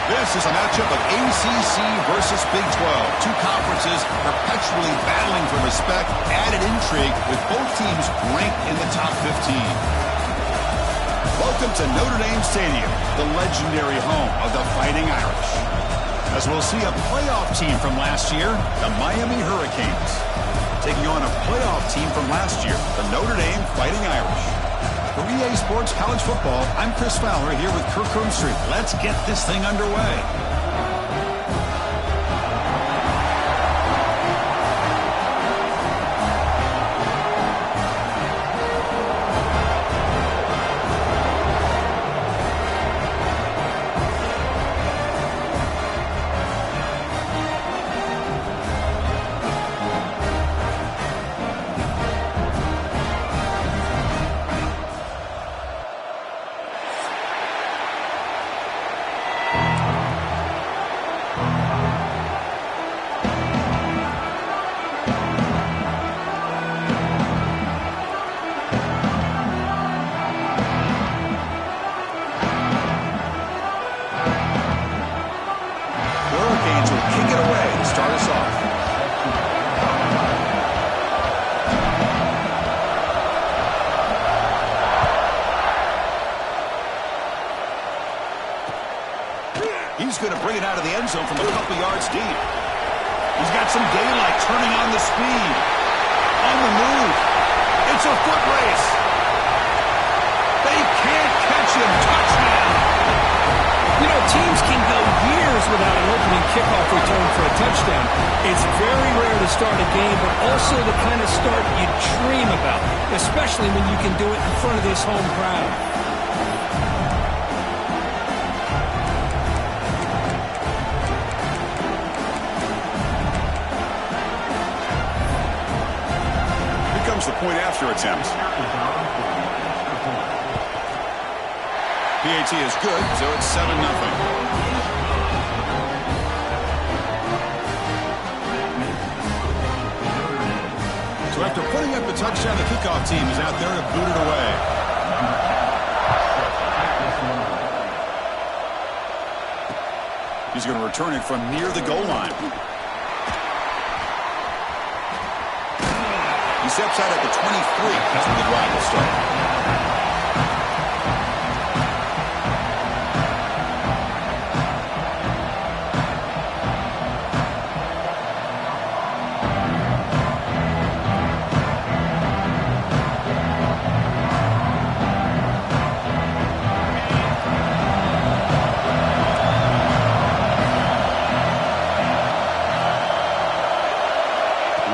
This is a matchup of ACC versus Big 12. Two conferences perpetually battling for respect, added intrigue with both teams ranked in the top 15. Welcome to Notre Dame Stadium, the legendary home of the Fighting Irish. As we'll see a playoff team from last year, the Miami Hurricanes, taking on a playoff team from last year, the Notre Dame Fighting Irish. For EA Sports College Football, I'm Chris Fowler here with Kirk Crumbstreet. Let's get this thing underway. He's going to bring it out of the end zone from a couple yards deep. He's got some daylight turning on the speed. On the move. It's a foot race. They can't catch him. Touchdown. You know, teams can go years without an opening kickoff return for a touchdown. It's very rare to start a game, but also the kind of start you dream about, especially when you can do it in front of this home crowd. The point after attempt. PAT is good, so it's 7-0. So after putting up the touchdown, the kickoff team is out there to boot it away. He's going to return it from near the goal line. He steps out at the 23. That's where the drive will start.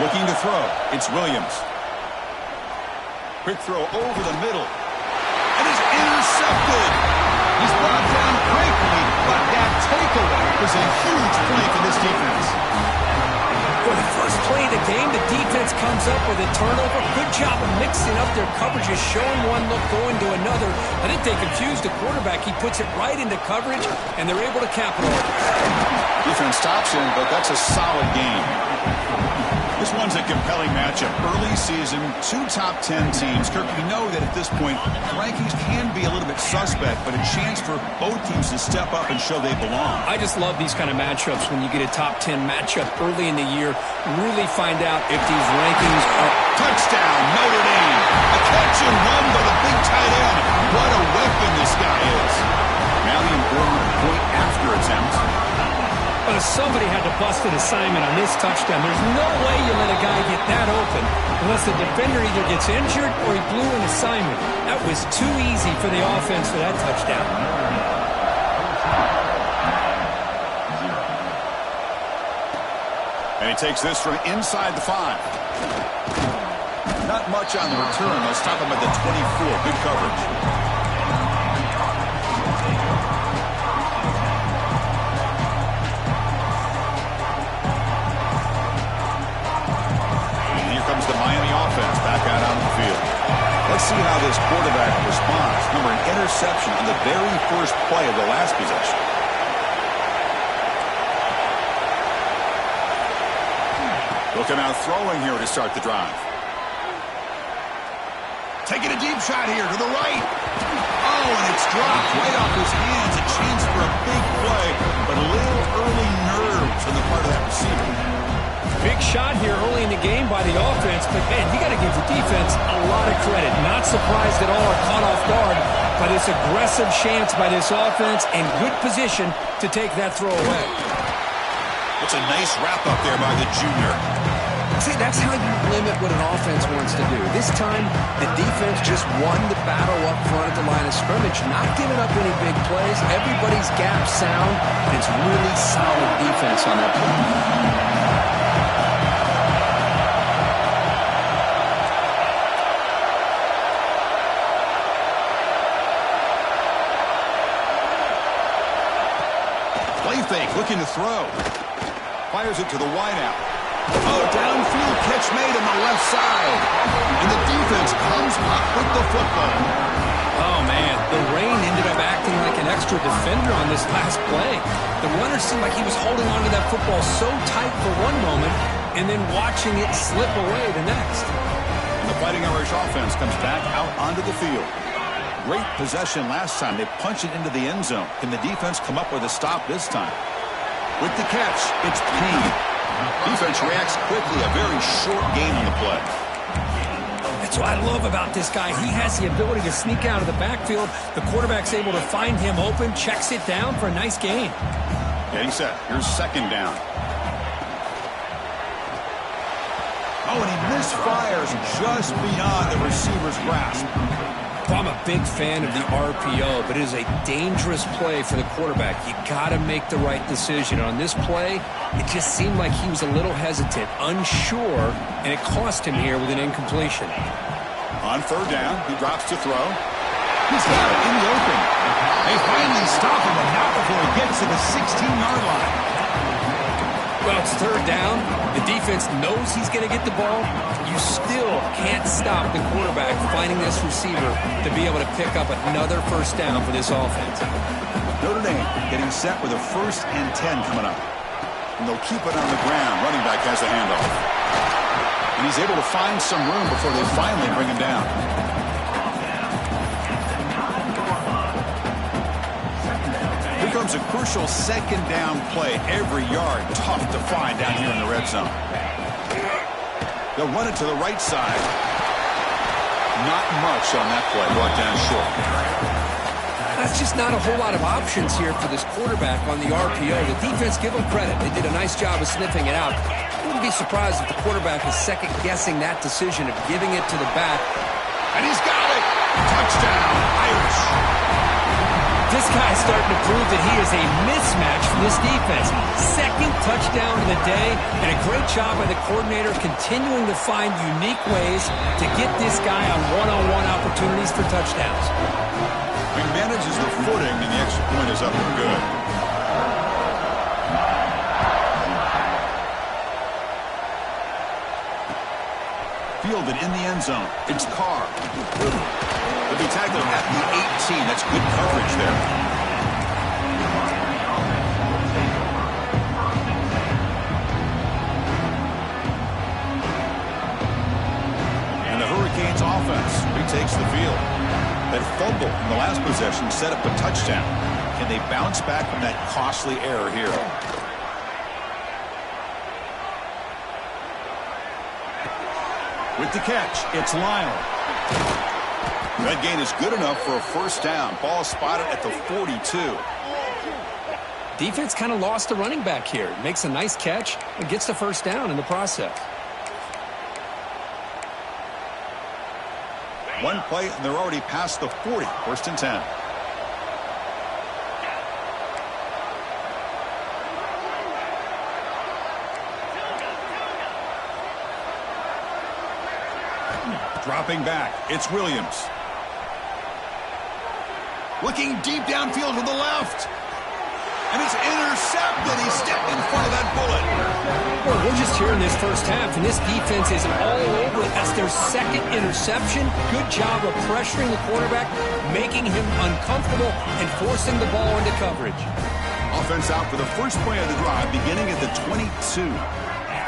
Looking to throw. It's Williams. Quick throw over the middle. It is intercepted. He's brought down quickly, but that takeaway was a huge play for this defense. For the first play of the game, the defense comes up with a turnover. Good job of mixing up their coverages, showing one look, going to another. I think they confused the quarterback. He puts it right into coverage, and they're able to capitalize. Defense stops him, but that's a solid game. This one's a compelling matchup. Early season, two top 10 teams. Kirk, we know that at this point, rankings can be a little bit suspect, but a chance for both teams to step up and show they belong. I just love these kind of matchups when you get a top 10 matchup early in the year. Really find out if these rankings are... Touchdown, Notre Dame. A catch and run by the big tight end. What a weapon this guy is. Now the important point after attempt. Somebody had to bust an assignment on this touchdown. There's no way you let a guy get that open unless the defender either gets injured or he blew an assignment. That was too easy for the offense for that touchdown. And he takes this from inside the 5. Not much on the return. They'll stop him at the 24. Good coverage. The Miami offense back out on the field. Let's see how this quarterback responds. Remember, an interception on the very first play of the last possession. Looking out throwing here to start the drive. Taking a deep shot here to the right. Oh, and it's dropped right off his hands. A chance for a big play. game by the offense, but, man, you got to give the defense a lot of credit. Not surprised at all or caught off guard by this aggressive chance by this offense and good position to take that throw away. It's a nice wrap-up there by the junior. See, that's how you limit what an offense wants to do. This time, the defense just won the battle up front at the line of scrimmage, not giving up any big plays. Everybody's gap sound, and it's really solid defense on that play. Play fake, looking to throw. Fires it to the wideout. Oh, downfield catch made on the left side. And the defense comes up with the football. Oh, man, the rain ended up acting like an extra defender on this last play. The runner seemed like he was holding on to that football so tight for one moment and then watching it slip away the next. And the Fighting Irish offense comes back out onto the field. Great possession last time. They punch it into the end zone. Can the defense come up with a stop this time? With the catch, it's Payne. Defense reacts quickly. A very short gain on the play. That's what I love about this guy. He has the ability to sneak out of the backfield. The quarterback's able to find him open, checks it down for a nice gain. Getting set. Here's second down. Oh, and he misfires just beyond the receiver's grasp. I'm a big fan of the RPO, but it is a dangerous play for the quarterback. You got to make the right decision. On this play, it just seemed like he was a little hesitant, unsure, and it cost him here with an incompletion. On third down, he drops to throw. He's got it in the open. They finally stop him, but not before he gets to the 16-yard line. Well, it's third down. The defense knows he's going to get the ball. You still can't stop the quarterback finding this receiver to be able to pick up another first down for this offense. Notre Dame getting set with a 1st and 10 coming up. And they'll keep it on the ground. Running back has the handoff. And he's able to find some room before they finally bring him down. Here comes a crucial second down play. Every yard tough to find down here in the red zone. They'll run it to the right side. Not much on that play. Brought down short. That's just not a whole lot of options here for this quarterback on the RPO. The defense, give them credit. They did a nice job of sniffing it out. Wouldn't be surprised if the quarterback is second-guessing that decision of giving it to the back. And he's got it. Touchdown, Irish. This guy's starting to prove that he is a mismatch for this defense. Second touchdown of the day, and a great job by the coordinator continuing to find unique ways to get this guy on one-on-one opportunities for touchdowns. He manages the footing, and the extra point is up and good. Fielded in the end zone. It's Carr. He'll be tackled at the 18. That's good coverage there. And the Hurricanes offense retakes the field. That fumble in the last possession set up a touchdown. Can they bounce back from that costly error here? With the catch, it's Lyle. That gain is good enough for a first down. Ball spotted at the 42. Defense kind of lost the running back here. Makes a nice catch and gets the first down in the process. One play, and they're already past the 40. 1st and 10. Dropping back, it's Williams. Looking deep downfield to the left. And it's intercepted. He stepped in front of that bullet. Well, we're just here in this first half, and this defense is all over it. That's their second interception. Good job of pressuring the quarterback, making him uncomfortable, and forcing the ball into coverage. Offense out for the first play of the drive, beginning at the 22.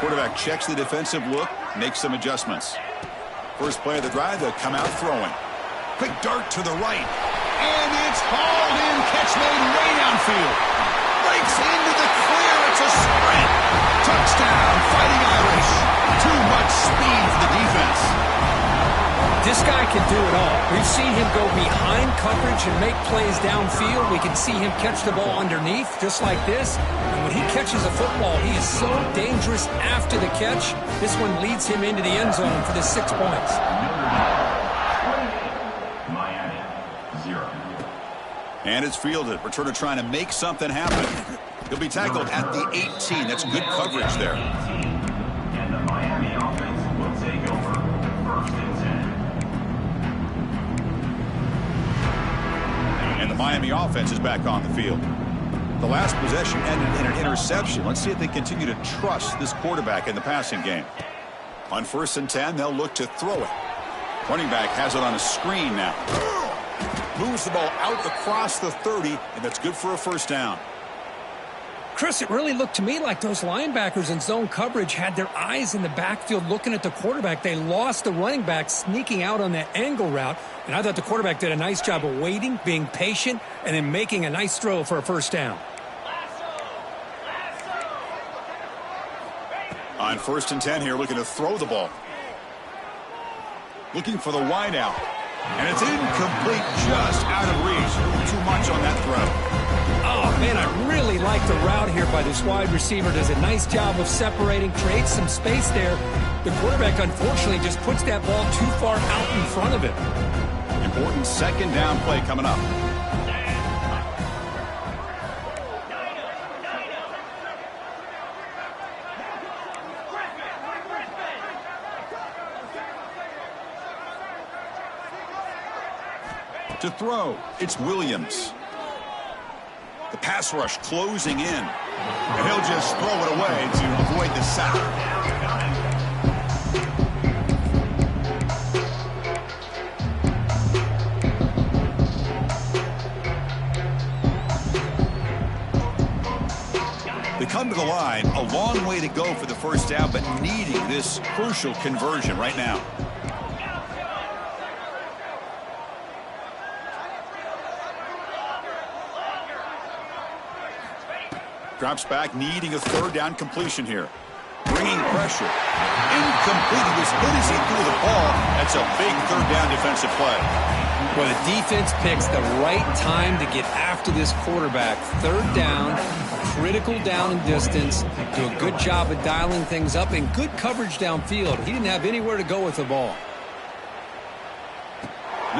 Quarterback checks the defensive look, makes some adjustments. First play of the drive, they'll come out throwing. Quick dart to the right. And it's hauled in. Catch made way downfield. Breaks into the clear. It's a sprint. Touchdown, Fighting Irish. Too much This guy can do it all. We've seen him go behind coverage and make plays downfield. We can see him catch the ball underneath, just like this. And when he catches a football, he is so dangerous after the catch. This one leads him into the end zone for the 6 points. And it's fielded. Returner trying to make something happen. He'll be tackled at the 18. That's good coverage there. And the Miami offense will take over 1st and 10. And the Miami offense is back on the field. The last possession ended in an interception. Let's see if they continue to trust this quarterback in the passing game. On 1st and 10, they'll look to throw it. Running back has it on a screen now. Moves the ball out across the 30, and that's good for a 1st down. Chris, it really looked to me like those linebackers in zone coverage had their eyes in the backfield looking at the quarterback. They lost the running back sneaking out on that angle route, and I thought the quarterback did a nice job of waiting, being patient, and then making a nice throw for a 1st down. On 1st and 10 here, looking to throw the ball. Looking for the wide out. And it's incomplete, just out of reach. A little too much on that throw. Oh, man, I really like the route here by this wide receiver. Does a nice job of separating, creates some space there. The quarterback, unfortunately, just puts that ball too far out in front of him. Important 2nd down play coming up. To throw, it's Williams. The pass rush closing in. And he'll just throw it away to avoid the sack. They come to the line, a long way to go for the 1st down, but needing this crucial conversion right now. Drops back, needing a 3rd down completion here. Bringing pressure. Incomplete. He was hit as he threw the ball. That's a big 3rd down defensive play. Well, the defense picks the right time to get after this quarterback. 3rd down, critical down and distance. Do a good job of dialing things up and good coverage downfield. He didn't have anywhere to go with the ball.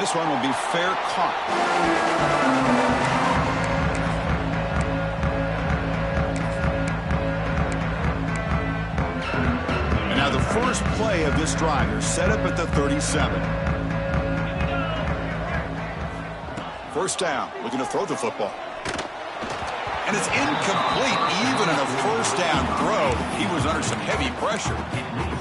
This one will be fair caught. The first play of this drive is set up at the 37. 1st down, looking to throw the football. And it's incomplete, even in a 1st down throw. He was under some heavy pressure.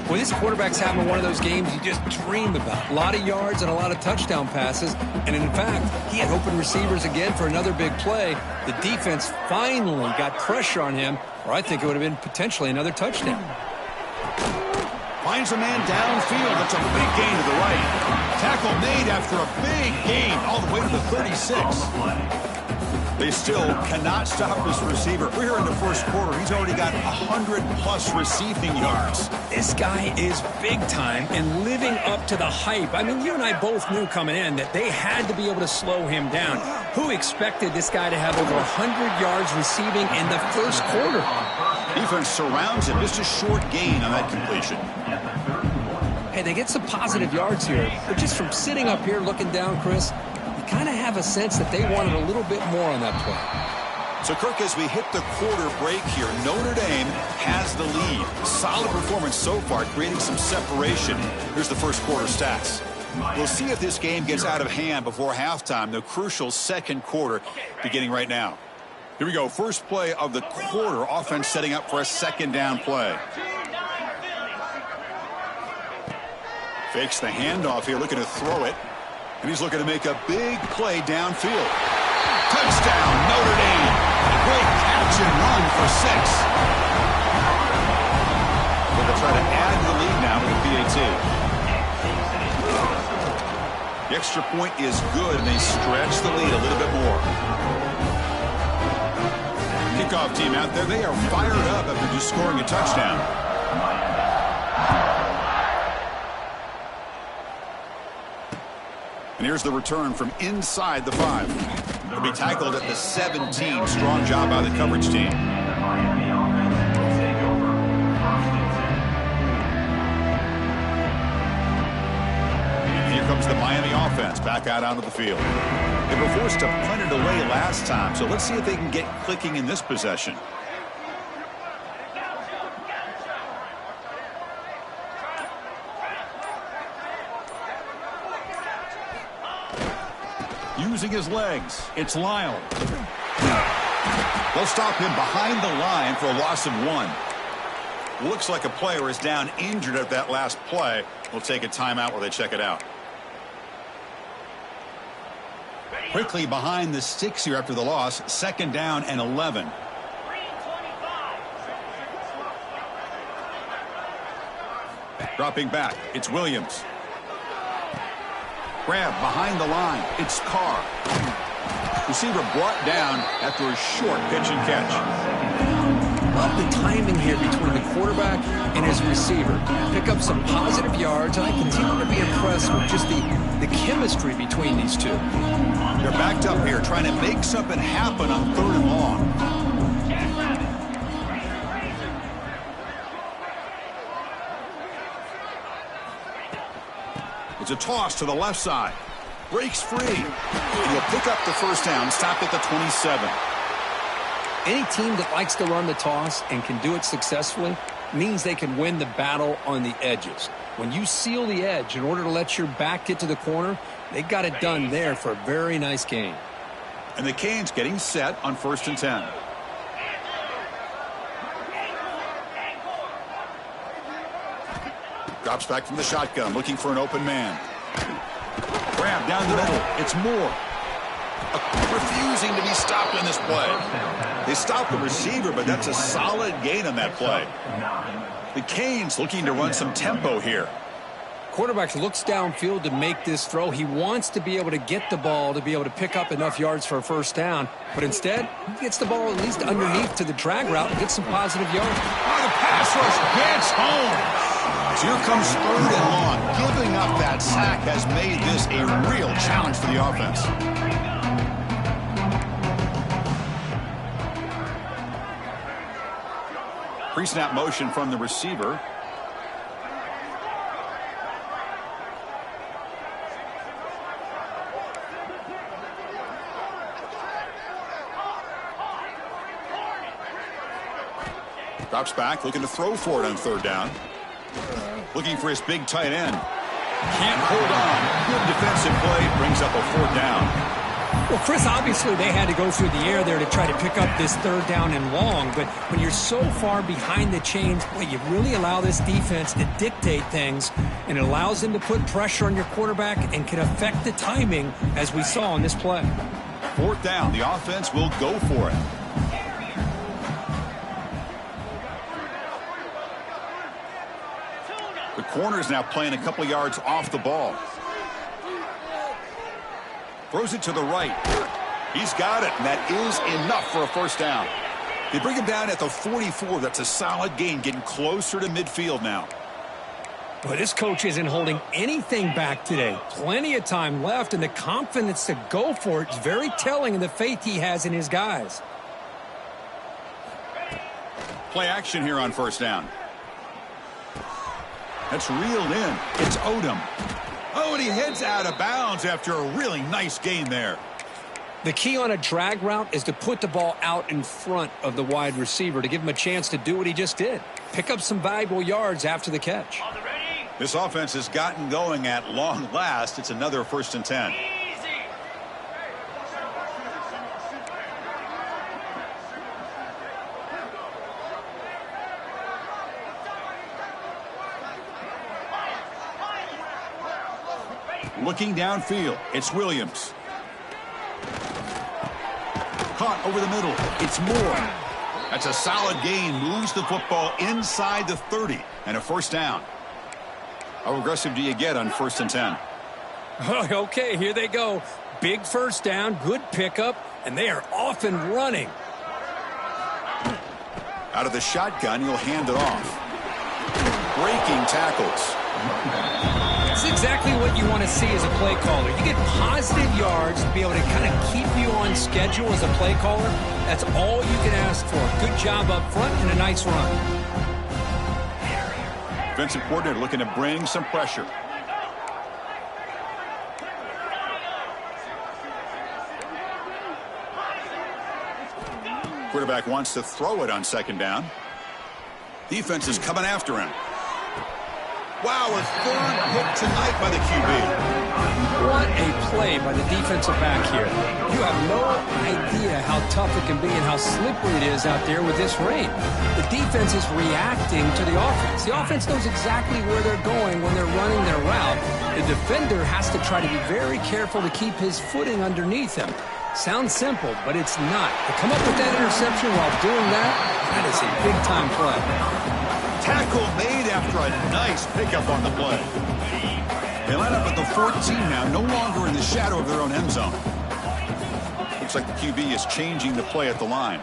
Well, this quarterback's having one of those games you just dream about. A lot of yards and a lot of touchdown passes. And in fact, he had open receivers again for another big play. The defense finally got pressure on him, or I think it would have been potentially another touchdown. Finds a man downfield. That's a big gain to the right. Tackle made after a big gain all the way to the 36. They still cannot stop this receiver. We're here in the 1st quarter. He's already got 100-plus receiving yards. This guy is big time and living up to the hype. I mean, you and I both knew coming in that they had to be able to slow him down. Who expected this guy to have over 100 yards receiving in the 1st quarter? Defense surrounds him. Just a short gain on that completion. Hey, they get some positive yards here, but just from sitting up here looking down, Chris, you kind of have a sense that they wanted a little bit more on that play. So, Kirk, as we hit the quarter break here, Notre Dame has the lead. Solid performance so far, creating some separation. Here's the 1st quarter stats. We'll see if this game gets out of hand before halftime, the crucial 2nd quarter beginning right now. Here we go. First play of the quarter. Offense setting up for a 2nd down play. Fakes the handoff here, looking to throw it. And he's looking to make a big play downfield. Touchdown, Notre Dame. A great catch and run for 6. They'll try to add to the lead now with the PAT. The extra point is good, and they stretch the lead a little bit more. Kickoff team out there, they are fired up after just scoring a touchdown. And here's the return from inside the 5. It'll be tackled at the 17. Strong job by the coverage team. And the Miami offense will take over 1st and 10. And here comes the Miami offense back out onto the field. They were forced to punt it away last time, so let's see if they can get clicking in this possession. Using his legs, it's Lyle. They'll stop him behind the line for a loss of 1. Looks like a player is down injured at that last play. We'll take a timeout while they check it out. Quickly behind the sticks here after the loss. 2nd down and 11. Dropping back, it's Williams. Grab behind the line. It's Carr. Receiver brought down after a short pitch and catch. Love the timing here between the quarterback and his receiver. Pick up some positive yards, and I continue to be impressed with just the chemistry between these two. They're backed up here trying to make something happen on 3rd and long. It's a toss to the left side. Breaks free. And he'll pick up the 1st down, stop at the 27. Any team that likes to run the toss and can do it successfully means they can win the battle on the edges. When you seal the edge in order to let your back get to the corner, they got it done there for a very nice gain. And the Canes getting set on 1st and 10. Drops back from the shotgun, looking for an open man. Grab down the middle. It's Moore. Refusing to be stopped in this play. They stopped the receiver, but that's a solid gain on that play. The Canes looking to run some tempo here. Quarterback looks downfield to make this throw. He wants to be able to get the ball to be able to pick up enough yards for a 1st down. But instead, he gets the ball at least underneath to the drag route and gets some positive yards. Oh, the pass rush gets home. So here comes 3rd and long. Giving up that sack has made this a real challenge for the offense. Pre-snap motion from the receiver. Drops back, looking to throw for it on 3rd down. Looking for his big tight end. Can't hold on. Good defensive play. Brings up a 4th down. Well, Chris, obviously they had to go through the air there to try to pick up this 3rd down and long. But when you're so far behind the chains, boy, you really allow this defense to dictate things. And it allows them to put pressure on your quarterback and can affect the timing, as we saw on this play. 4th down. The offense will go for it. The corner's now playing a couple yards off the ball. Throws it to the right. He's got it, and that is enough for a 1st down. They bring him down at the 44. That's a solid gain, getting closer to midfield now. Well, this coach isn't holding anything back today. Plenty of time left, and the confidence to go for it is very telling of the faith he has in his guys. Play action here on 1st down. That's reeled in. It's Odom. Oh, and he heads out of bounds after a really nice gain there. The key on a drag route is to put the ball out in front of the wide receiver to give him a chance to do what he just did. Pick up some valuable yards after the catch. This offense has gotten going at long last. It's another 1st and 10. Looking downfield, it's Williams. Caught over the middle, it's Moore. That's a solid gain, moves the football inside the 30, and a 1st down. How aggressive do you get on 1st and 10? Okay, here they go. Big 1st down, good pickup, and they are off and running. Out of the shotgun, he'll hand it off. Breaking tackles. It's exactly what you want to see as a play caller. You get positive yards to be able to kind of keep you on schedule as a play caller. That's all you can ask for. Good job up front and a nice run. Defensive coordinator looking to bring some pressure. Quarterback wants to throw it on second down. Defense is coming after him. Wow, a third hit tonight by the QB. What a play by the defensive back here. You have no idea how tough it can be and how slippery it is out there with this rain. The defense is reacting to the offense. The offense knows exactly where they're going when they're running their route. The defender has to try to be very careful to keep his footing underneath him. Sounds simple, but it's not. To come up with that interception while doing that, that is a big-time play. Tackle made after a nice pickup on the play. They line up at the 14 now, no longer in the shadow of their own end zone. Looks like the QB is changing the play at the line.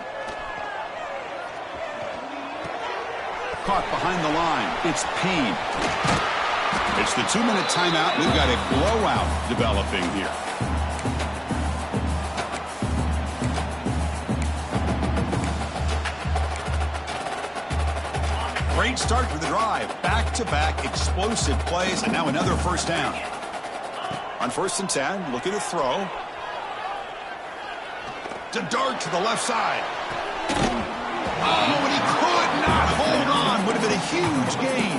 Caught behind the line. It's Payne. It's the 2-minute timeout. We've got a blowout developing here. Great start to the drive. Back-to-back explosive plays, and now another first down. On 1st and 10, looking to throw. To dart to the left side. Oh, and he could not hold on. Would have been a huge gain.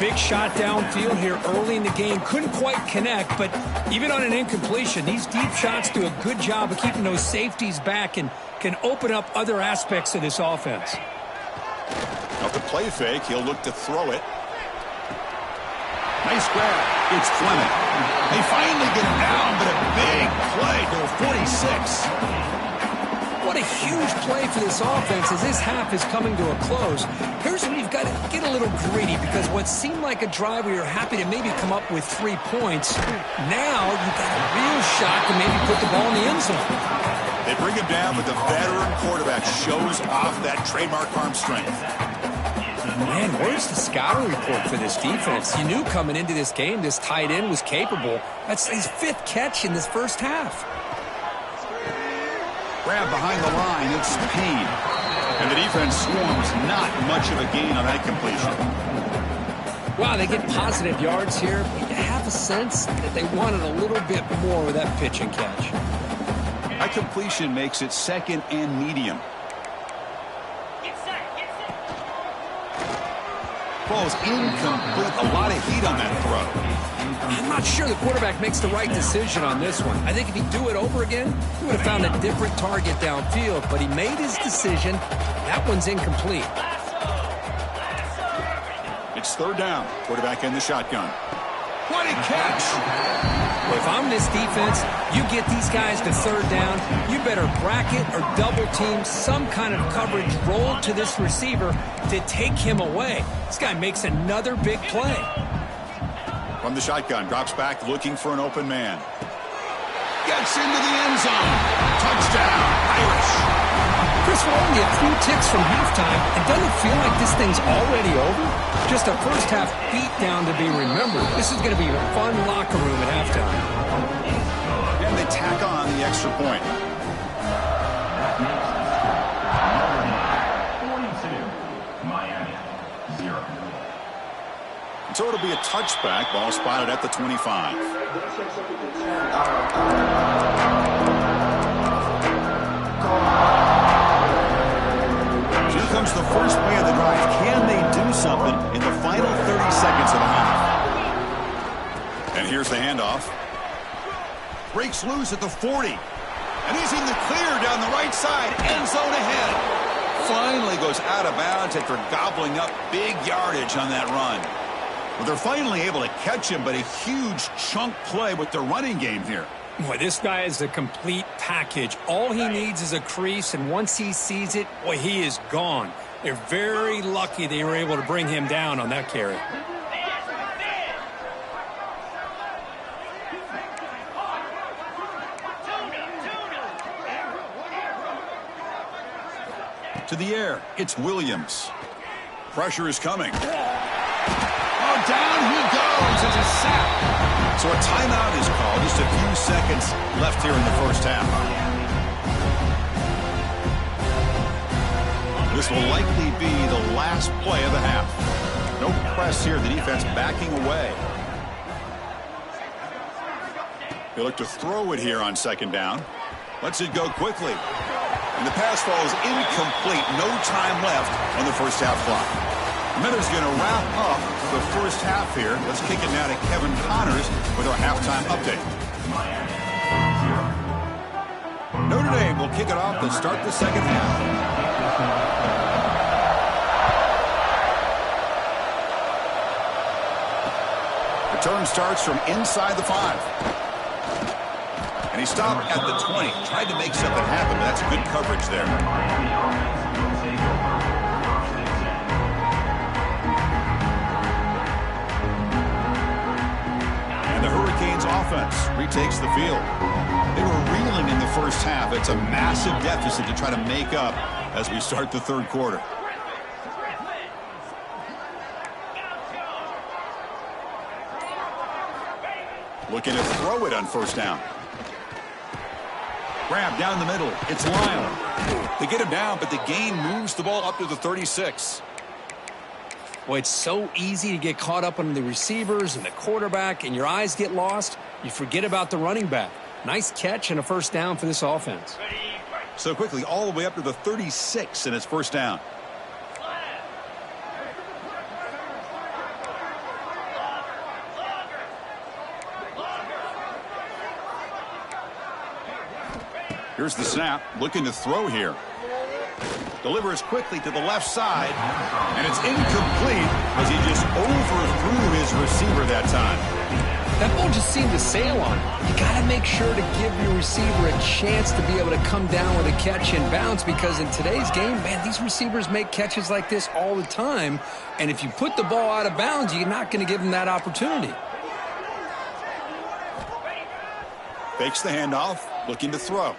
Big shot downfield here early in the game. Couldn't quite connect, but even on an incompletion, these deep shots do a good job of keeping those safeties back and can open up other aspects of this offense. Off the play fake, he'll look to throw it. Nice grab. It's Fleming. They finally get him down, but a big play to 46. What a huge play for this offense as this half is coming to a close. Here's where you've got to get a little greedy because what seemed like a drive where you're happy to maybe come up with 3 points, now you've got a real shot to maybe put the ball in the end zone. They bring him down, but the veteran quarterback shows off that trademark arm strength. Man, where's the scouting report for this defense? You knew coming into this game this tight end was capable. That's his 5th catch in this first half. Grab behind the line, it's Payne. And the defense swarms not much of a gain on that completion. Wow, they get positive yards here, but you have a sense that they wanted a little bit more with that pitch and catch. That completion makes it 2nd and medium. Ball's incomplete. A lot of heat on that throw. I'm not sure the quarterback makes the right decision on this one. I think if he'd do it over again, he would have found a different target downfield, but he made his decision. That one's incomplete. It's 3rd down. Quarterback in the shotgun. What a catch! Well, if I'm this defense, you get these guys to 3rd down, you better bracket or double team some kind of coverage roll to this receiver to take him away. This guy makes another big play. From the shotgun, drops back looking for an open man. Gets into the end zone. Touchdown, Irish. Chris, we're only a few ticks from halftime, and doesn't it feel like this thing's already over? Just a first half beatdown to be remembered. This is going to be a fun locker room at halftime. And they tack on the extra point. 42, Miami, 0. So it'll be a touchback. Ball spotted at the 25. Here comes the first play of the drive. Can they do something in the final 30 seconds of the half? And here's the handoff. Breaks loose at the 40. And he's in the clear down the right side. End zone ahead. Finally goes out of bounds after gobbling up big yardage on that run. Well, they're finally able to catch him, but a huge chunk play with the running game here. Boy, this guy is a complete package. All he needs is a crease, and once he sees it, boy, he is gone. They're very lucky they were able to bring him down on that carry. To the air, it's Williams. Pressure is coming. Oh, down he goes. arms as a sack. So a timeout is called. Just a few seconds left here in the first half. This will likely be the last play of the half. No press here. The defense backing away. They look to throw it here on second down. Lets it go quickly. And the pass falls incomplete. No time left on the first half clock. Miller's going to wrap up the first half here. Let's kick it now to Kevin Connors with our halftime update. Notre Dame will kick it off to start the second half. Return starts from inside the 5. And he stopped at the 20. Tried to make something happen, but that's good coverage there. And the Hurricanes offense retakes the field. They were reeling in the first half. It's a massive deficit to try to make up as we start the third quarter. Looking to throw it on first down. Grab down the middle. It's Lyle. They get him down, but the gain moves the ball up to the 36. Boy, it's so easy to get caught up on the receivers and the quarterback, and your eyes get lost. You forget about the running back. Nice catch and a first down for this offense. So quickly, all the way up to the 36, and it's first down. Here's the snap, looking to throw here. Delivers quickly to the left side, and it's incomplete as he just overthrew his receiver that time. That ball just seemed to sail on him. You got to make sure to give your receiver a chance to be able to come down with a catch and bounce, because in today's game, man, these receivers make catches like this all the time, and if you put the ball out of bounds, you're not going to give them that opportunity. Fakes the handoff, looking to throw.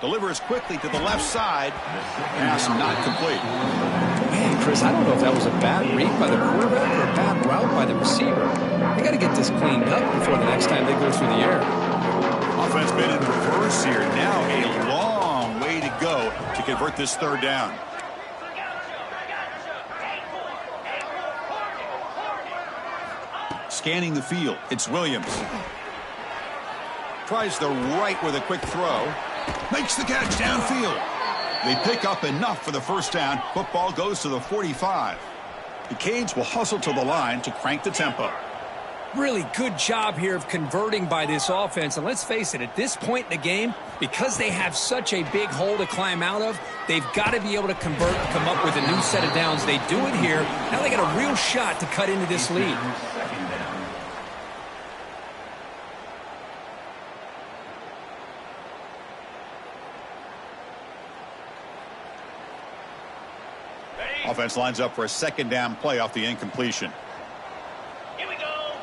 Delivers quickly to the left side. Pass not complete. Man, Chris, I don't know if that was a bad read by the quarterback or a bad route by the receiver. They got to get this cleaned up before the next time they go through the air. Offense been in reverse here. Now a long way to go to convert this third down. Scanning the field. It's Williams. Tries the right with a quick throw. Makes the catch downfield. They pick up enough for the first down. Football goes to the 45. The Canes will hustle to the line to crank the tempo. Really good job here of converting by this offense. And let's face it, at this point in the game, because they have such a big hole to climb out of, they've got to be able to convert and come up with a new set of downs. They do it here. Now they got a real shot to cut into this lead. Offense lines up for a second down play off the incompletion. Here we go.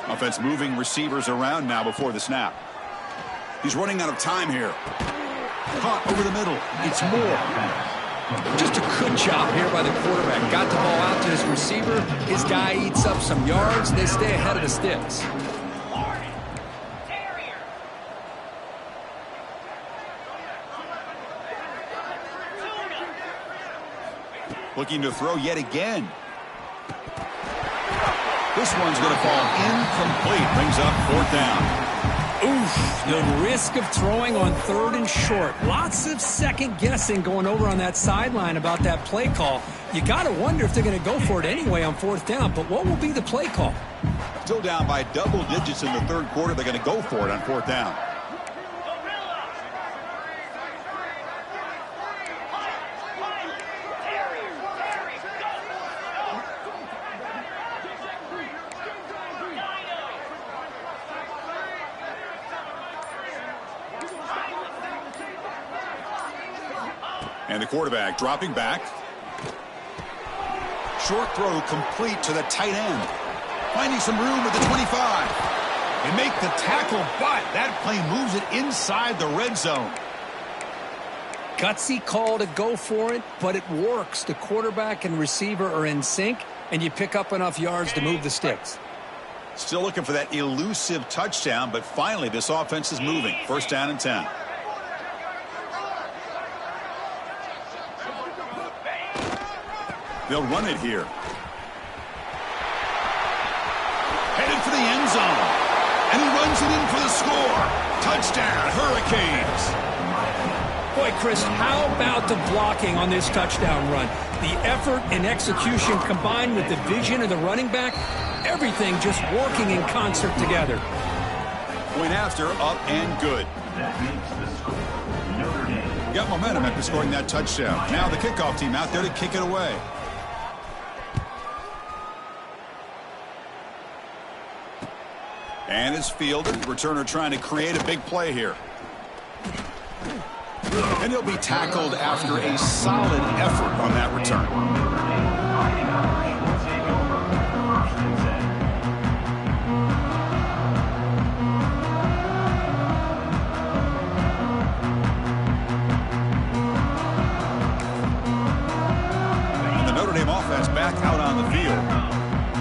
Offense moving receivers around now before the snap. He's running out of time here. Caught over the middle. It's Moore. Just a good job here by the quarterback. Got the ball out to his receiver. His guy eats up some yards. They stay ahead of the sticks. Looking to throw yet again. This one's going to fall incomplete. Brings up fourth down. Oof, the risk of throwing on third and short. Lots of second guessing going over on that sideline about that play call. You got to wonder if they're going to go for it anyway on fourth down. But what will be the play call? Still down by double digits in the third quarter. They're going to go for it on fourth down. And the quarterback dropping back. Short throw complete to the tight end. Finding some room at the 25. They make the tackle, but that play moves it inside the red zone. Gutsy call to go for it, but it works. The quarterback and receiver are in sync, and you pick up enough yards to move the sticks. Still looking for that elusive touchdown, but finally this offense is moving. First down and 10. They'll run it here. Headed for the end zone. And he runs it in for the score. Touchdown, Hurricanes. Boy, Chris, how about the blocking on this touchdown run? The effort and execution combined with the vision of the running back, everything just working in concert together. Point after, up and good. That makes the score Notre Dame. Got momentum after scoring that touchdown. Now the kickoff team out there to kick it away. And it's fielded. Returner trying to create a big play here. And he'll be tackled after a solid effort on that return. Fighting Irish will take over. First and 10. And the Notre Dame offense back out on the field.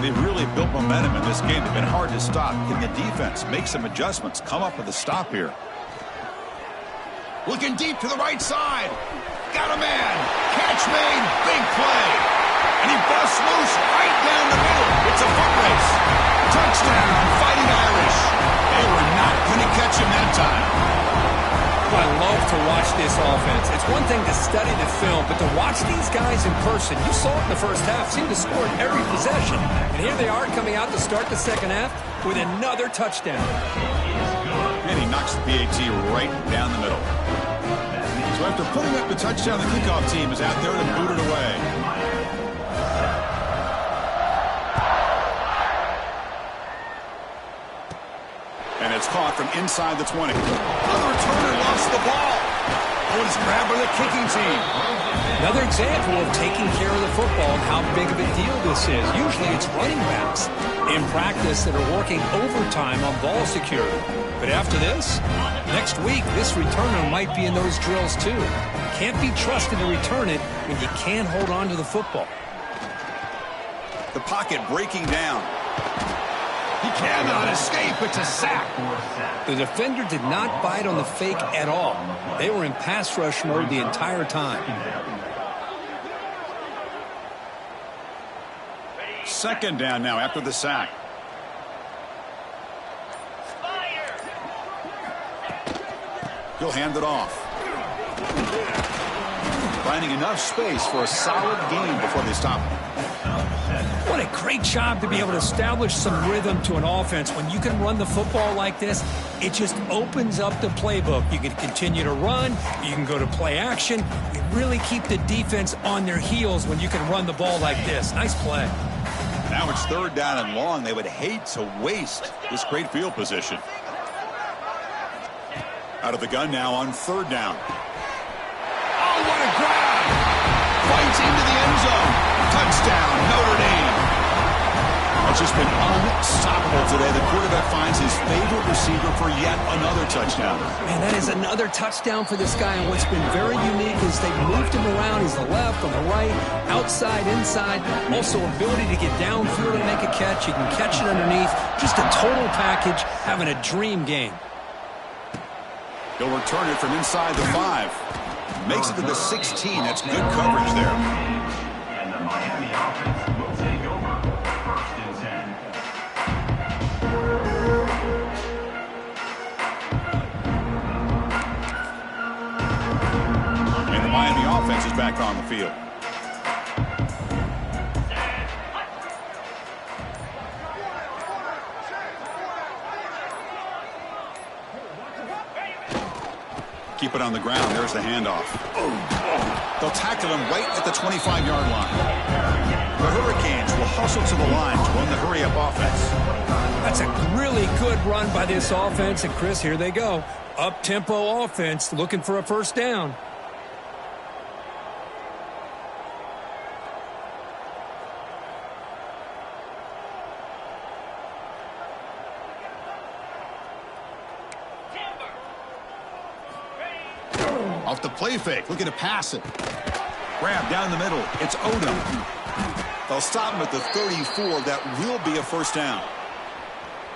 They've really built momentum in this game. They've been hard to stop. Can the defense make some adjustments, come up with a stop here? Looking deep to the right side. Got a man. Catch made. Big play. And he busts loose right down the middle. It's a foot race. Touchdown, Fighting Irish. They were not going to catch him that time. I love to watch this offense. It's one thing to study the film, but to watch these guys in person, you saw it in the first half, seemed to score every possession. And here they are coming out to start the second half with another touchdown. And he knocks the PAT right down the middle. So after putting up the touchdown, the kickoff team is out there to boot it away. And it's caught from inside the 20. Another returner lost the ball. Oh, it's grabbed by the kicking team. Another example of taking care of the football and how big of a deal this is. Usually it's running backs in practice that are working overtime on ball security. But after this, next week, this returner might be in those drills too. Can't be trusted to return it when you can't hold on to the football. The pocket breaking down. He cannot escape. It's a sack. The defender did not bite on the fake at all. They were in pass rush mode the entire time. Second down now after the sack. He'll hand it off. Finding enough space for a solid gain before they stop him. What a great job to be able to establish some rhythm to an offense. When you can run the football like this, it just opens up the playbook. You can continue to run. You can go to play action. You really keep the defense on their heels when you can run the ball like this. Nice play. Now it's third down and long. They would hate to waste this great field position. Out of the gun now on third down. Oh, what a grab! Fights into the end zone. Touchdown, Notre Dame. It's just been unstoppable today. The quarterback finds his favorite receiver for yet another touchdown. Man, that is another touchdown for this guy. And what's been very unique is they moved him around. He's the left, on the right, outside, inside. Also ability to get downfield and make a catch. You can catch it underneath. Just a total package, having a dream game. He'll return it from inside the 5. Makes it to the 16. That's good coverage there. And the Miami offense will take over. First and 10. And the Miami offense is back on the field. Keep it on the ground. There's the handoff. They'll tackle him right at the 25-yard line. The Hurricanes will hustle to the line to run the hurry-up offense. That's a really good run by this offense. And, Chris, here they go. Up-tempo offense looking for a first down. Off the play fake, looking to pass it. Grab down the middle. It's Odom. They'll stop him at the 34. That will be a first down.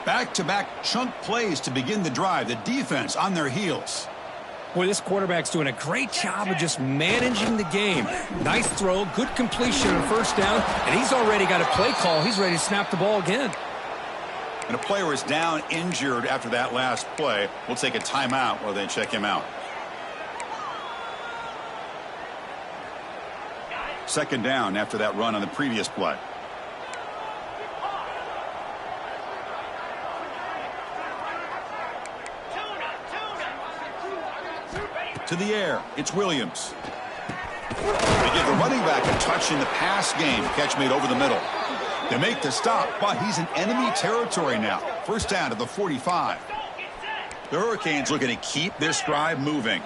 Back-to-back chunk plays to begin the drive. The defense on their heels. Boy, this quarterback's doing a great job of just managing the game. Nice throw, good completion on first down, and he's already got a play call. He's ready to snap the ball again. And a player is down injured after that last play. We'll take a timeout while they check him out. Second down after that run on the previous play. To the air, it's Williams. They give the running back a touch in the pass game. Catch made over the middle. They make the stop, but he's in enemy territory now. First down to the 45. The Hurricanes looking to keep this drive moving.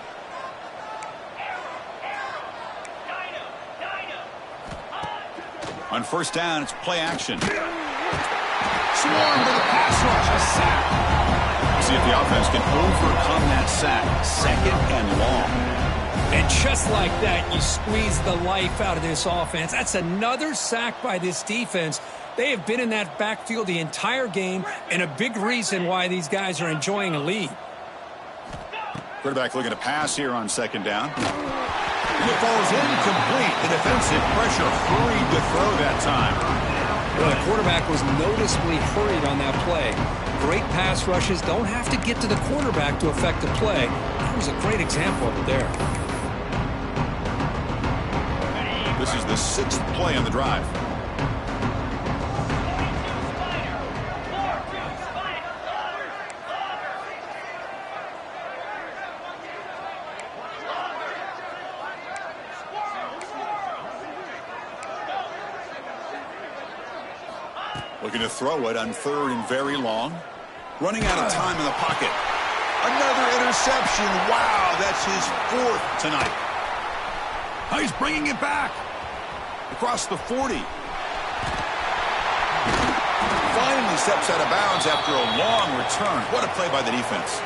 On first down, it's play action. Swarm to the pass rush, a sack. See if the offense can overcome that sack. Second and long. And just like that, you squeeze the life out of this offense. That's another sack by this defense. They have been in that backfield the entire game, and a big reason why these guys are enjoying a lead. Quarterback looking to pass here on second down. And it falls incomplete. The defensive pressure hurried to throw that time. Well, the quarterback was noticeably hurried on that play. Great pass rushes don't have to get to the quarterback to affect the play. That was a great example of it there. This is the sixth play on the drive. Looking to throw it on third and very long. Running out of time in the pocket. Another interception. Wow, that's his fourth tonight. Oh, he's bringing it back. Across the 40. Finally steps out of bounds after a long return. What a play by the defense.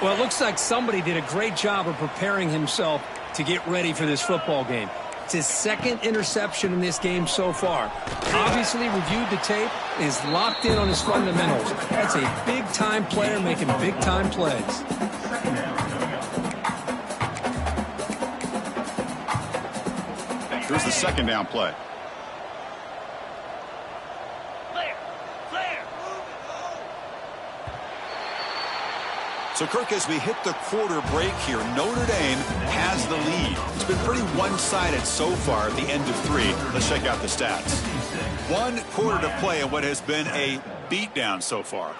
Well, it looks like somebody did a great job of preparing himself to get ready for this football game. It's his second interception in this game so far. Obviously reviewed the tape, is locked in on his fundamentals. That's a big-time player making big-time plays. Here's the second down play. So, Kirk, as we hit the quarter break here, Notre Dame has the lead. It's been pretty one-sided so far at the end of three. Let's check out the stats. 1 quarter to play in what has been a beatdown so far.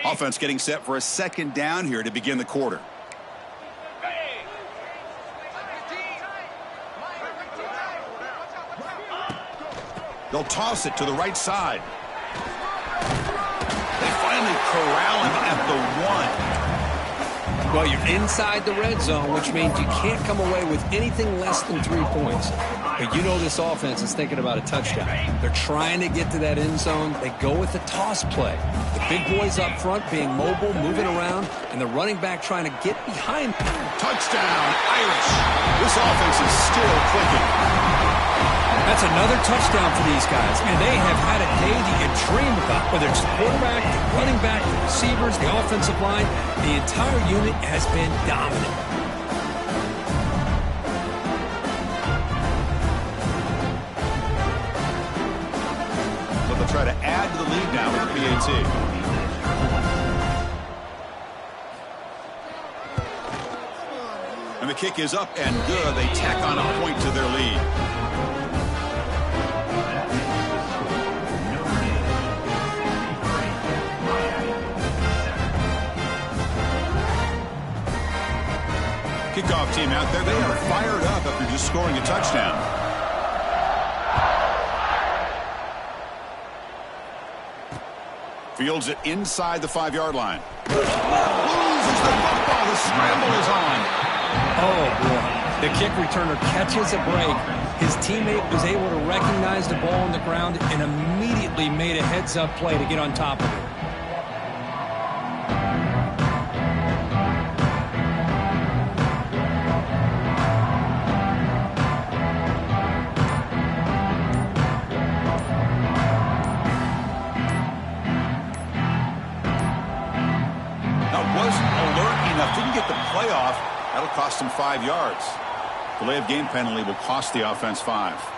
Offense getting set for a second down here to begin the quarter. They'll toss it to the right side. They finally corral him at the 1. Well, you're inside the red zone, which means you can't come away with anything less than 3 points. But you know this offense is thinking about a touchdown. They're trying to get to that end zone. They go with the toss play. The big boys up front being mobile, moving around, and the running back trying to get behind. Touchdown, Irish. This offense is still clicking. That's another touchdown for these guys, and they have had a day that you dream about. Whether it's the quarterback, the running back, the receivers, the offensive line, the entire unit has been dominant. So they'll try to add to the lead now with the PAT. And the kick is up and good. They tack on a point to their lead. Kickoff team out there. They are fired up after just scoring a touchdown. Fields it inside the 5-yard line. Loses the football. The scramble is on. Oh, boy. The kick returner catches a break. His teammate was able to recognize the ball on the ground and immediately deliberately made a heads-up play to get on top of it. Didn't get the playoff. That'll cost him 5 yards. Delay of game penalty will cost the offense 5.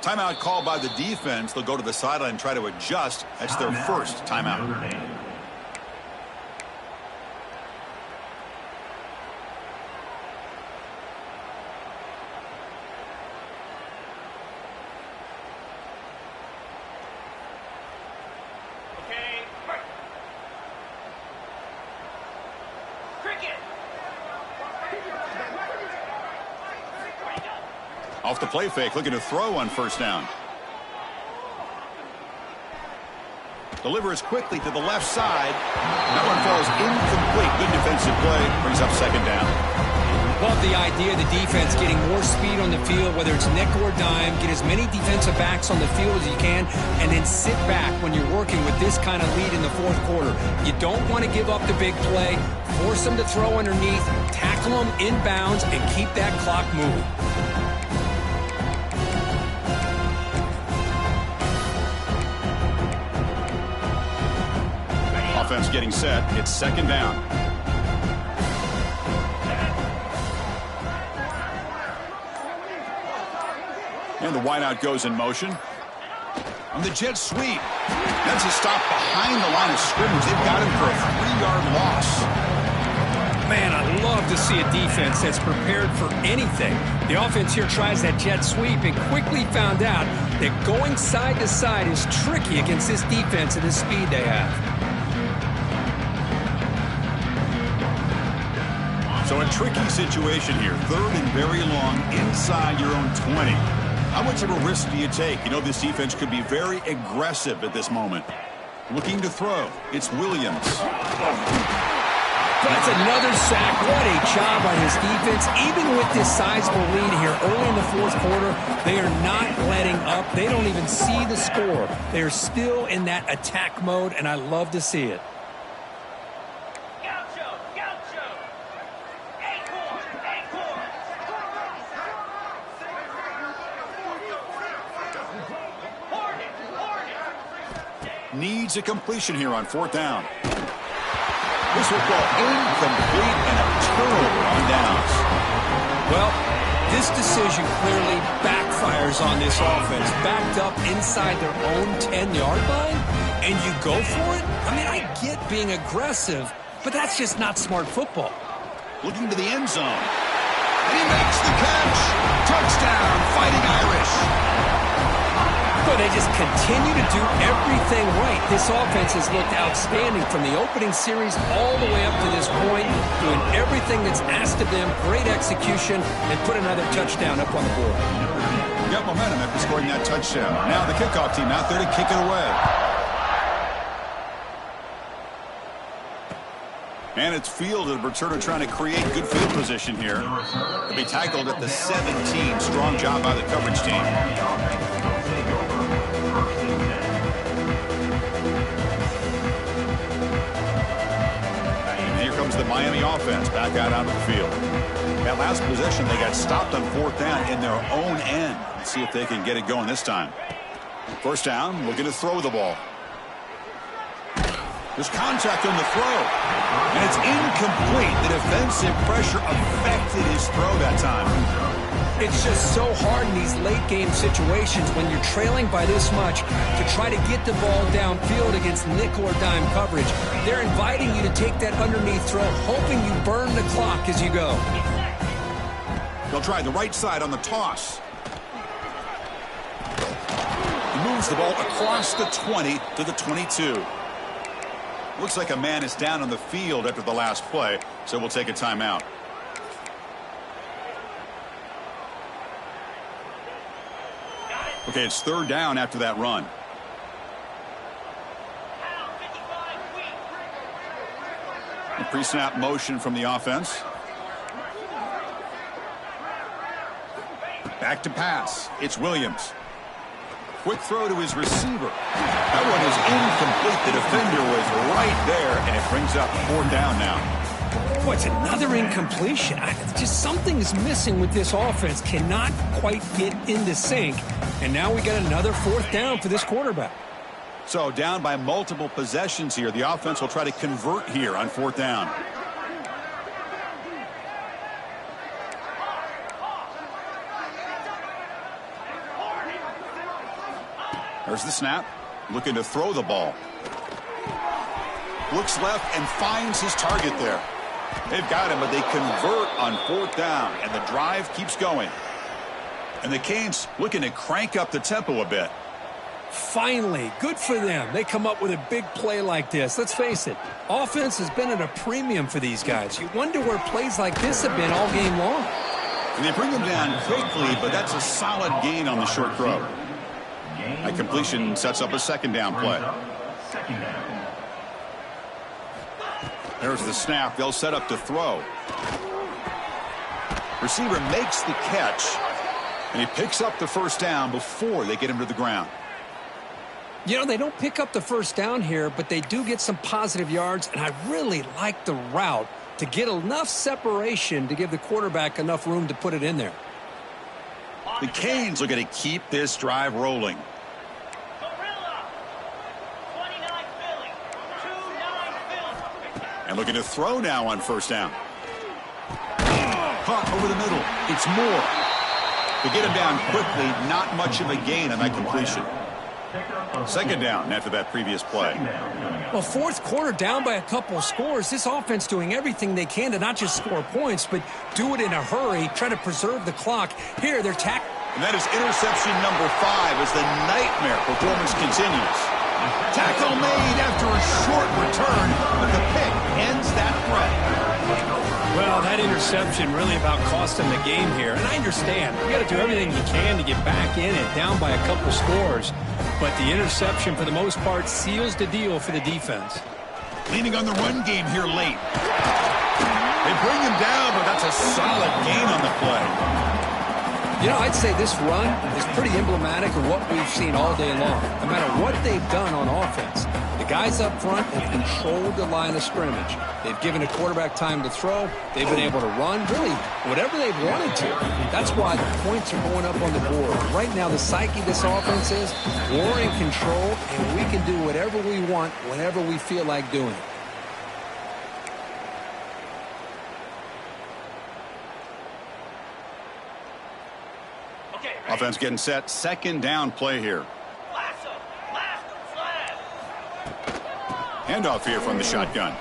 Timeout called by the defense. They'll go to the sideline and try to adjust. That's their first timeout. Off the play fake, looking to throw on first down. Delivers quickly to the left side. That one falls incomplete. Good defensive play. Brings up second down. Love the idea of the defense getting more speed on the field, whether it's nickel or dime. Get as many defensive backs on the field as you can, and then sit back when you're working with this kind of lead in the fourth quarter. You don't want to give up the big play. Force them to throw underneath. Tackle them inbounds and keep that clock moving. Offense getting set. It's second down. And the wideout goes in motion. On the jet sweep. That's a stop behind the line of scrimmage. They've got him for a 3-yard loss. Man, I love to see a defense that's prepared for anything. The offense here tries that jet sweep and quickly found out that going side to side is tricky against this defense and the speed they have. So a tricky situation here. Third and very long inside your own 20. How much of a risk do you take? You know this defense could be very aggressive at this moment. Looking to throw. It's Williams. That's another sack. What a job by his defense. Even with this sizable lead here early in the fourth quarter, they are not letting up. They don't even see the score. They're still in that attack mode, and I love to see it. Needs a completion here on fourth down. This will go incomplete and a turnover on downs. Well, this decision clearly backfires on this offense. Backed up inside their own 10-yard line, and you go for it? I mean, I get being aggressive, but that's just not smart football. Looking to the end zone. And he makes the catch. Touchdown, Fighting Irish. But they just continue to do everything right. This offense has looked outstanding from the opening series all the way up to this point, doing everything that's asked of them, great execution, and put another touchdown up on the board. Got momentum after scoring that touchdown. Now the kickoff team out there to kick it away. And it's fielded. Returner trying to create good field position here. They'll be tackled at the 17. Strong job by the coverage team. The Miami offense back out onto the field. That last possession, they got stopped on fourth down in their own end. Let's see if they can get it going this time. First down, looking to throw the ball. There's contact on the throw, and it's incomplete. The defensive pressure affected his throw that time. It's just so hard in these late-game situations when you're trailing by this much to try to get the ball downfield against nickel or dime coverage. They're inviting you to take that underneath throw, hoping you burn the clock as you go. They'll try the right side on the toss. He moves the ball across the 20 to the 22. Looks like a man is down on the field after the last play, so we'll take a timeout. Okay, it's third down after that run. A pre-snap motion from the offense. Back to pass. It's Williams. Quick throw to his receiver. That one is incomplete. The defender was right there, and it brings up fourth down now. Boy, it's another incompletion. Just something is missing with this offense. Cannot quite get into sync. And now we got another fourth down for this quarterback. So down by multiple possessions here. The offense will try to convert here on fourth down. There's the snap. Looking to throw the ball. Looks left and finds his target there. They've got him, but they convert on fourth down, and the drive keeps going. And the Canes looking to crank up the tempo a bit. Finally, good for them. They come up with a big play like this. Let's face it, offense has been at a premium for these guys. You wonder where plays like this have been all game long. And they bring them down quickly, but that's a solid gain on the short throw. That completion sets up a second down play. There's the snap. They'll set up to throw. Receiver makes the catch, and he picks up the first down before they get him to the ground. You know, they don't pick up the first down here, but they do get some positive yards, and I really like the route to get enough separation to give the quarterback enough room to put it in there. The Canes are going to keep this drive rolling. And looking to throw now on first down. Caught over the middle. It's Moore. To get him down quickly, not much of a gain on that completion. Second down after that previous play. Well, fourth quarter down by a couple scores. This offense doing everything they can to not just score points, but do it in a hurry, try to preserve the clock. Here, they're tackling. And that is interception number 5 as the nightmare performance continues. Tackle made after a short return, but the pick ends that threat. Well, that interception really about cost them the game here. And I understand. You got to do everything you can to get back in and down by a couple scores. But the interception, for the most part, seals the deal for the defense. Leaning on the run game here late. They bring him down, but that's a solid gain on the play. You know, I'd say this run is pretty emblematic of what we've seen all day long. No matter what they've done on offense, the guys up front have controlled the line of scrimmage. They've given a quarterback time to throw. They've been able to run, really, whatever they've wanted to. That's why the points are going up on the board. Right now, the psyche of this offense is we're in control, and we can do whatever we want whenever we feel like doing it. Offense getting set. Second down play here. Handoff here from the shotgun.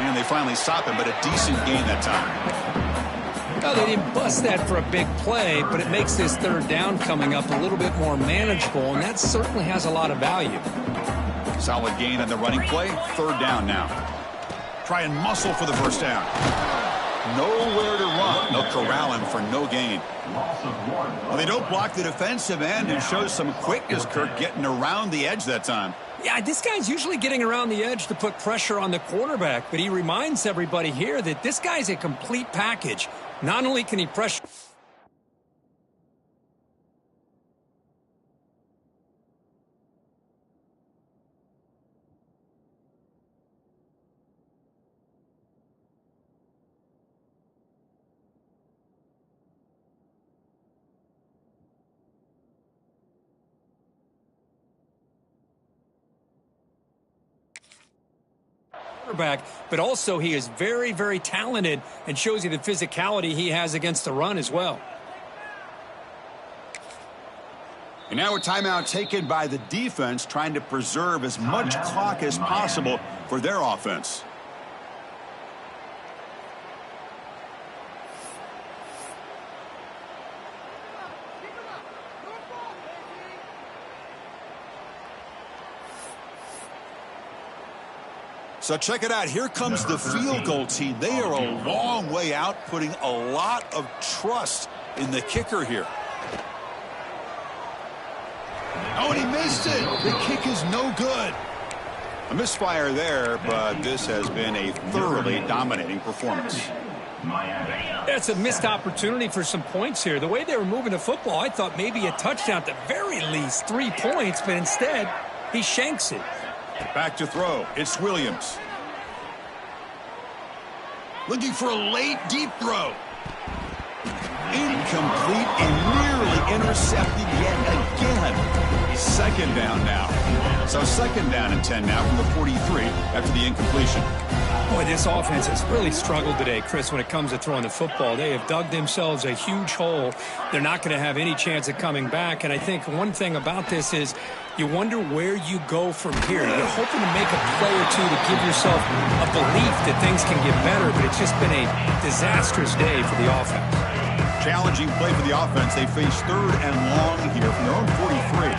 And they finally stop him, but a decent gain that time. Well, they didn't bust that for a big play, but it makes this third down coming up a little bit more manageable, and that certainly has a lot of value. Solid gain on the running play. Third down now. Try and muscle for the first down. Nowhere to run. They'll corral him for no gain. Well, they don't block the defensive end and shows some quickness, Kirk, getting around the edge that time. Yeah, this guy's usually getting around the edge to put pressure on the quarterback, but he reminds everybody here that this guy's a complete package. Not only can he pressure... but also he is very, very talented and shows you the physicality he has against the run as well. And now a timeout taken by the defense, trying to preserve as much clock as possible for their offense. So check it out. Here comes the field goal team. They are a long way out, putting a lot of trust in the kicker here. Oh, and he missed it. The kick is no good. A misfire there, but this has been a thoroughly dominating performance. That's a missed opportunity for some points here. The way they were moving the football, I thought maybe a touchdown at the very least, 3 points, but instead, he shanks it. Back to throw. It's Williams. Looking for a late, deep throw. Incomplete and nearly intercepted yet again. He's second down now. So second down and 10 now from the 43 after the incompletion. Boy, this offense has really struggled today, Chris, when it comes to throwing the football. They have dug themselves a huge hole. They're not going to have any chance of coming back. And I think one thing about this is you wonder where you go from here. You're hoping to make a play or two to give yourself a belief that things can get better, but it's just been a disastrous day for the offense. Challenging play for the offense. They face third and long here from their own 43.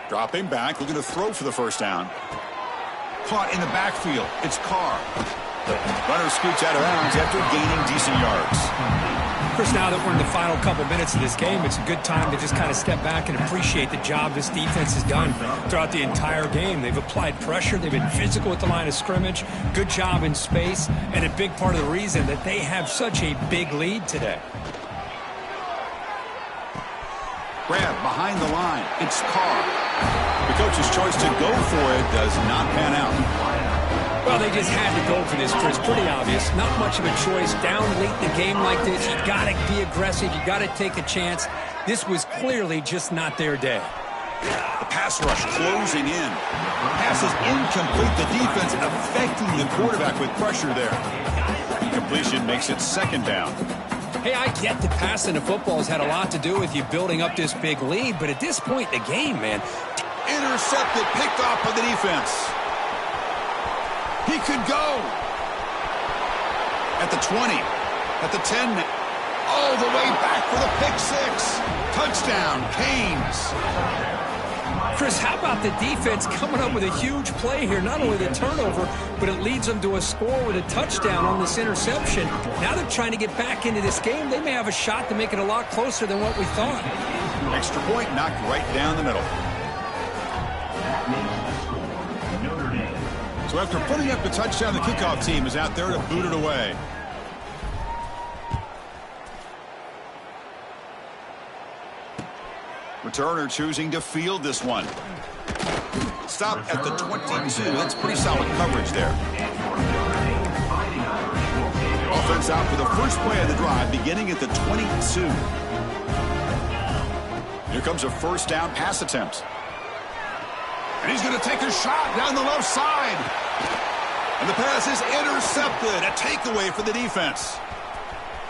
Dropping back, looking to throw for the first down. Caught in the backfield. It's Carr. Runner scoots out of bounds after gaining decent yards. Chris, now that we're in the final couple minutes of this game, it's a good time to just kind of step back and appreciate the job this defense has done throughout the entire game. They've applied pressure. They've been physical at the line of scrimmage. Good job in space, and a big part of the reason that they have such a big lead today. Grab behind the line. It's Carr. The coach's choice to go for it does not pan out. Well, they just had to go for this, Chris. Pretty obvious. Not much of a choice. Down late in the game like this, you got to be aggressive. You got to take a chance. This was clearly just not their day. The pass rush closing in. Pass is incomplete. The defense affecting the quarterback with pressure there. Incompletion makes it second down. Hey, I get that passing the football has had a lot to do with you building up this big lead, but at this point in the game, man. Intercepted, picked off by the defense. He could go. At the 20, at the 10, all the way back for the pick six. Touchdown, Canes. Chris, how about the defense coming up with a huge play here? Not only the turnover, but it leads them to a score with a touchdown on this interception. Now they're trying to get back into this game. They may have a shot to make it a lot closer than what we thought. Extra point knocked right down the middle. So after putting up the touchdown, the kickoff team is out there to boot it away. Returner choosing to field this one. Stop at the 22. That's pretty solid coverage there. Offense out for the first play of the drive, beginning at the 22. Here comes a first down pass attempt. And he's going to take a shot down the left side. And the pass is intercepted. A takeaway for the defense.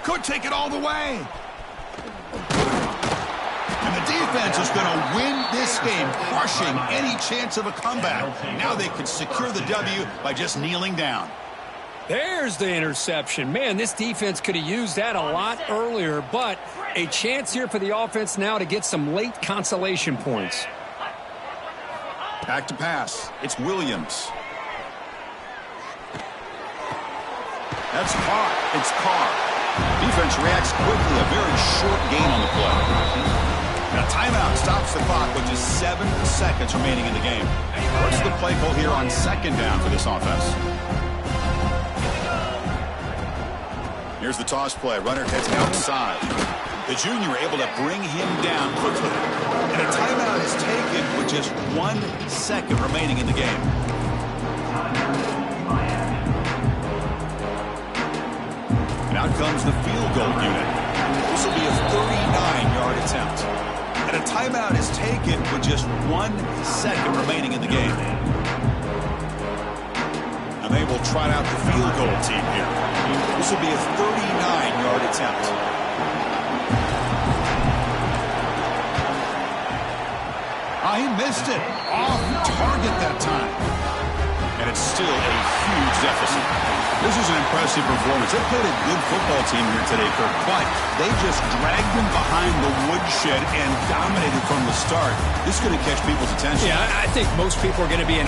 Could take it all the way. And the defense is going to win this game, crushing any chance of a comeback. Now they can secure the W by just kneeling down. There's the interception. Man, this defense could have used that a lot earlier, but a chance here for the offense now to get some late consolation points. Back to pass. It's Williams. That's caught. It's Carr. Defense reacts quickly. A very short gain on the play. And a timeout stops the clock with just 7 seconds remaining in the game. What's the play call here on second down for this offense? Here's the toss play. Runner heads outside. The junior able to bring him down quickly. And a timeout is taken with just 1 second remaining in the game. And out comes the field goal unit. This will be a 39-yard attempt. And a timeout is taken with just 1 second remaining in the game. And they will trot out the field goal team here. This will be a 39-yard attempt. He missed it. Off target that time. And it's still a huge deficit. This is an impressive performance. They played a good football team here today, Kirk, but they just dragged them behind the woodshed and dominated from the start. This is going to catch people's attention. Yeah, I think most people are going to be in